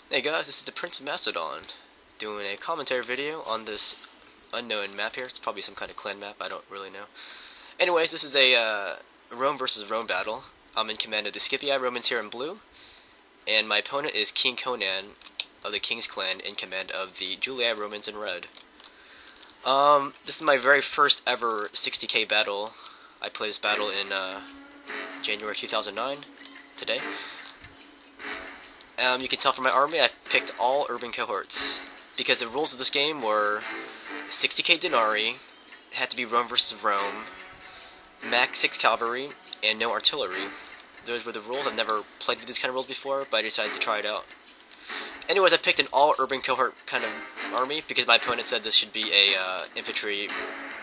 Hey guys, this is the Prince of Macedon, doing a commentary video on this unknown map here. It's probably some kind of clan map, I don't really know. Anyways, this is a Rome versus Rome battle. I'm in command of the Scipii Romans here in blue, and my opponent is King-Conan of the King's Clan in command of the Julii Romans in red. This is my very first ever 60k battle. I played this battle in January 2009, today. You can tell from my army I picked all urban cohorts, because the rules of this game were 60k denarii, had to be Rome versus Rome, max 6 cavalry, and no artillery. Those were the rules. I've never played with these kind of rules before, but I decided to try it out. Anyways, I picked an all-urban cohort kind of army, because my opponent said this should be a infantry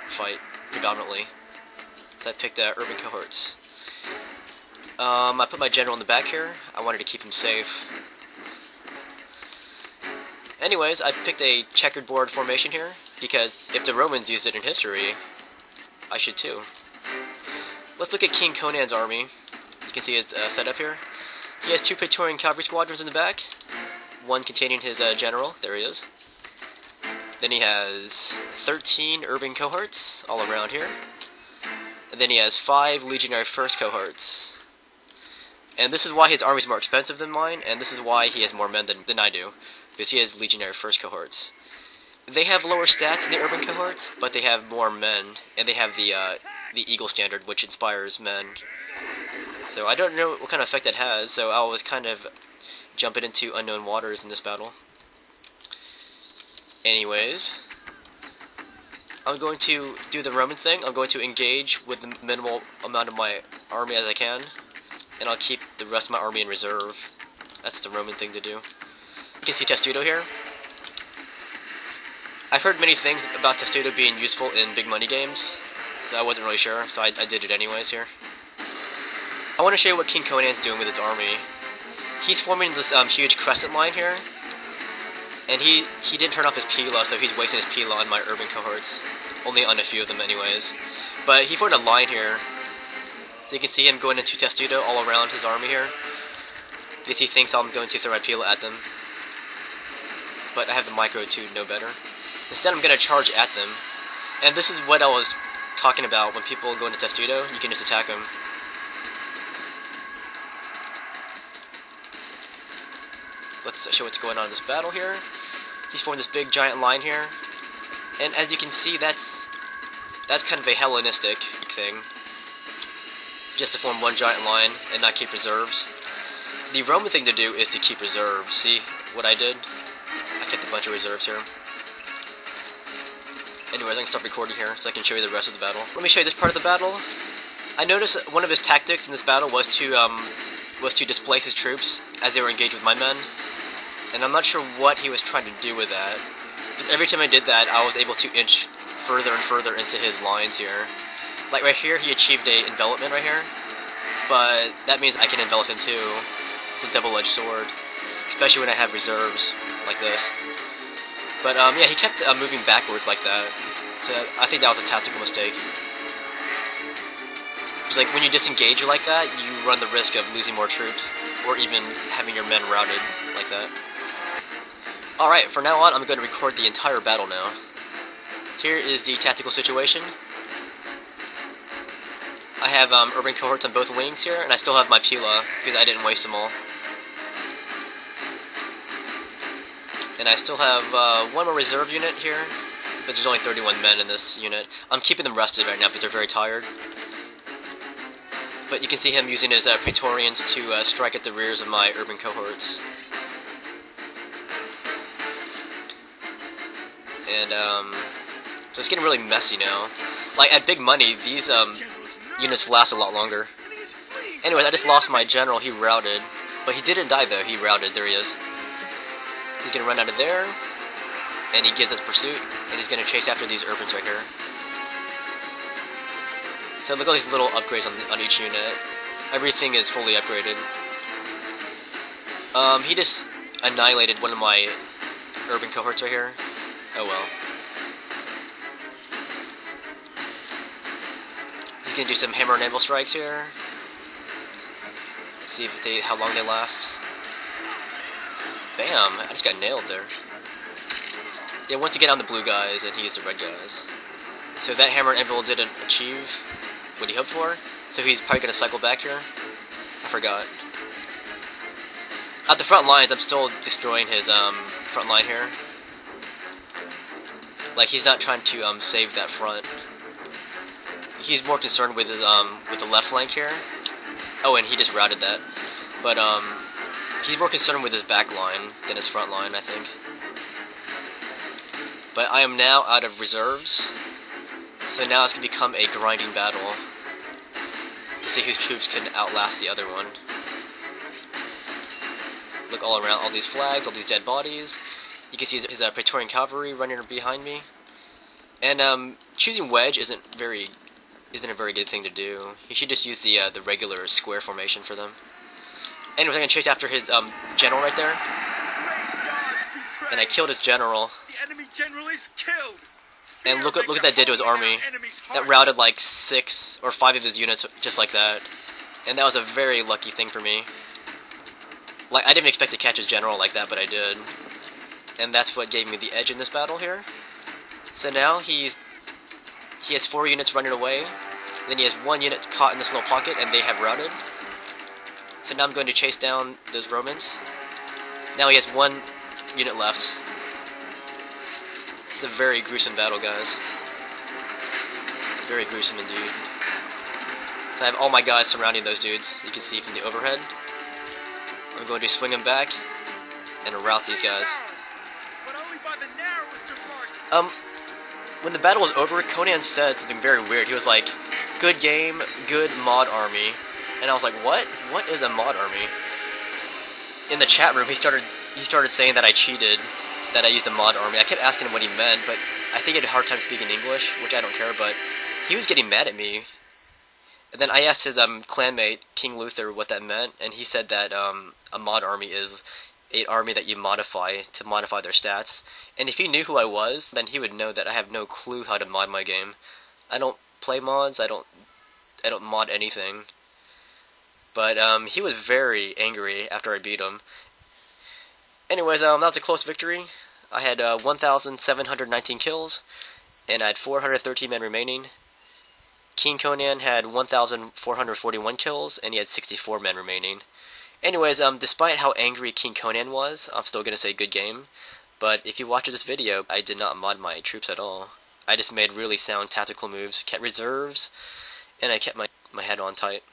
fight, predominantly. So I picked urban cohorts. I put my general in the back here. I wanted to keep him safe. Anyways, I picked a checkered board formation here, because if the Romans used it in history, I should too. Let's look at King-Conan's army. You can see it's set up here. He has 2 Praetorian cavalry squadrons in the back, one containing his general. There he is. Then he has 13 urban cohorts all around here. And then he has 5 legionary first cohorts. And this is why his army is more expensive than mine, and this is why he has more men than I do, because he has legionary first cohorts. They have lower stats than the urban cohorts, but they have more men, and they have the Eagle standard, which inspires men. So I don't know what kind of effect that has, so I was kind of jumping into unknown waters in this battle. Anyways, I'm going to do the Roman thing. I'm going to engage with the minimal amount of my army as I can, and I'll keep the rest of my army in reserve. That's the Roman thing to do. You can see Testudo here. I've heard many things about Testudo being useful in big money games, so I wasn't really sure, so I did it anyways here. I want to show you what King-Conan's doing with his army. He's forming this huge crescent line here, and he didn't turn off his Pila, so he's wasting his Pila on my urban cohorts. Only on a few of them anyways. But he formed a line here, so you can see him going into Testudo all around his army here, because he thinks I'm going to throw my Pila at them. But I have the micro to know better. Instead, I'm going to charge at them. And this is what I was talking about. When people go into Testudo, you can just attack them. Let's show what's going on in this battle here. He's formed this big giant line here. And as you can see, that's kind of a Hellenistic thing. Just to form one giant line and not keep reserves. The Roman thing to do is to keep reserves. See what I did? I kept a bunch of reserves here. Anyways, I can stop recording here so I can show you the rest of the battle. Let me show you this part of the battle. I noticed that one of his tactics in this battle was to displace his troops as they were engaged with my men. And I'm not sure what he was trying to do with that. But every time I did that, I was able to inch further and further into his lines here. Like right here, he achieved a envelopment right here. But that means I can envelop him too. It's a double-edged sword. Especially when I have reserves like this. But yeah, he kept moving backwards like that. So I think that was a tactical mistake. It's like when you disengage like that, you run the risk of losing more troops, or even having your men routed like that. Alright, from now on, I'm going to record the entire battle now. Here is the tactical situation. I have urban cohorts on both wings here, and I still have my Pila, because I didn't waste them all. And I still have one more reserve unit here, but there's only 31 men in this unit. I'm keeping them rested right now because they're very tired. But you can see him using his Praetorians to strike at the rears of my urban cohorts. And so it's getting really messy now. Like at big money, these units last a lot longer. Anyways, I just lost my general. He routed, but he didn't die though. He routed. There he is. He's going to run out of there, and he gives us pursuit, and he's going to chase after these urbans right here. So look at all these little upgrades on each unit. Everything is fully upgraded. He just annihilated one of my urban cohorts right here. Oh well. He's going to do some hammer and anvil strikes here. Let's see if how long they last. Bam! I just got nailed there. Yeah, once you get on the blue guys, and he used the red guys. So that hammer and anvil didn't achieve what he hoped for, so he's probably going to cycle back here. I forgot. At the front lines, I'm still destroying his front line here. Like, he's not trying to save that front. He's more concerned with his with the left flank here. Oh, and he just routed that. But he's more concerned with his back line than his front line, I think. But I am now out of reserves, so now it's going to become a grinding battle to see whose troops can outlast the other one. Look all around, all these flags, all these dead bodies. You can see his Praetorian cavalry running behind me. And choosing wedge isn't a very good thing to do. You should just use the regular square formation for them. Anyways, I'm going to chase after his general right there. And I killed his general. The enemy general is killed. And look at that did to his army. That routed like 6 or 5 of his units just like that. And that was a very lucky thing for me. Like, I didn't expect to catch his general like that, but I did. And that's what gave me the edge in this battle here. So now he has 4 units running away. Then he has 1 unit caught in this little pocket, and they have routed. So now I'm going to chase down those Romans. Now he has 1 unit left. It's a very gruesome battle, guys. Very gruesome indeed. So I have all my guys surrounding those dudes, you can see from the overhead. I'm going to swing them back and rout these guys. When the battle was over, Conan said something very weird. He was like, "Good game, good mod army." And I was like, what? What is a mod army? In the chat room, he started saying that I cheated, that I used a mod army. I kept asking him what he meant, but I think he had a hard time speaking English, which I don't care, but he was getting mad at me. And then I asked his clanmate, King Luther, what that meant, and he said that a mod army is an army that you modify to modify their stats. And if he knew who I was, then he would know that I have no clue how to mod my game. I don't play mods, I don't mod anything. But he was very angry after I beat him. Anyways, that was a close victory. I had 1,719 kills, and I had 413 men remaining. King-Conan had 1,441 kills, and he had 64 men remaining. Anyways, despite how angry King-Conan was, I'm still going to say good game. But if you watch this video, I did not mod my troops at all. I just made really sound tactical moves, kept reserves, and I kept my head on tight.